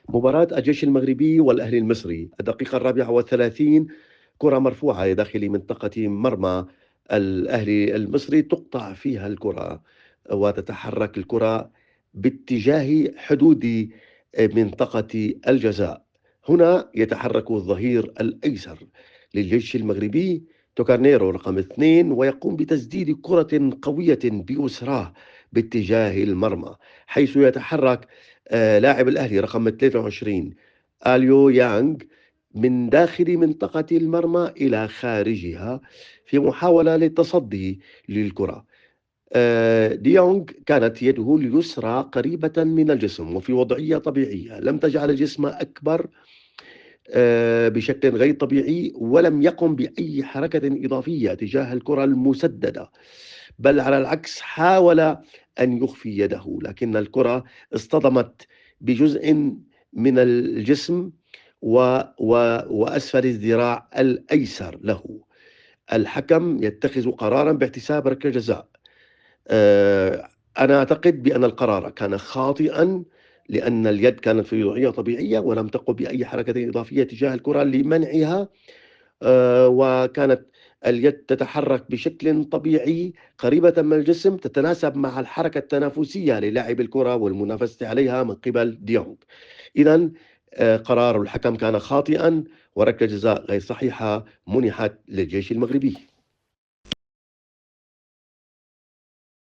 مباراة الجيش المغربي والأهلي المصري الدقيقة 34، كرة مرفوعة داخل منطقة مرمى الأهلي المصري، تقطع فيها الكرة وتتحرك الكرة باتجاه حدود منطقة الجزاء. هنا يتحرك الظهير الأيسر للجيش المغربي توكارنيرو رقم 2 ويقوم بتسديد كرة قوية بيسراه باتجاه المرمى، حيث يتحرك لاعب الأهلي رقم 23 آليو يانغ من داخل منطقة المرمى إلى خارجها في محاولة للتصدي للكرة. ديونغ كانت يده اليسرى قريبة من الجسم وفي وضعية طبيعية، لم تجعل الجسم أكبر بشكل غير طبيعي، ولم يقم بأي حركة إضافية تجاه الكرة المسددة، بل على العكس حاول أن يخفي يده، لكن الكرة اصطدمت بجزء من الجسم و وأسفل الذراع الأيسر له. الحكم يتخذ قرارا باحتساب ركلة جزاء. أنا أعتقد بأن القرار كان خاطئا، لأن اليد كانت في وضعية طبيعية ولم تقم بأي حركة إضافية تجاه الكرة لمنعها، وكانت اليد تتحرك بشكل طبيعي قريبة من الجسم، تتناسب مع الحركة التنافسية للاعب الكرة والمنافسة عليها من قبل ديونغ. إذا قرار الحكم كان خاطئا، وركلة جزاء غير صحيحة منحت للجيش المغربي.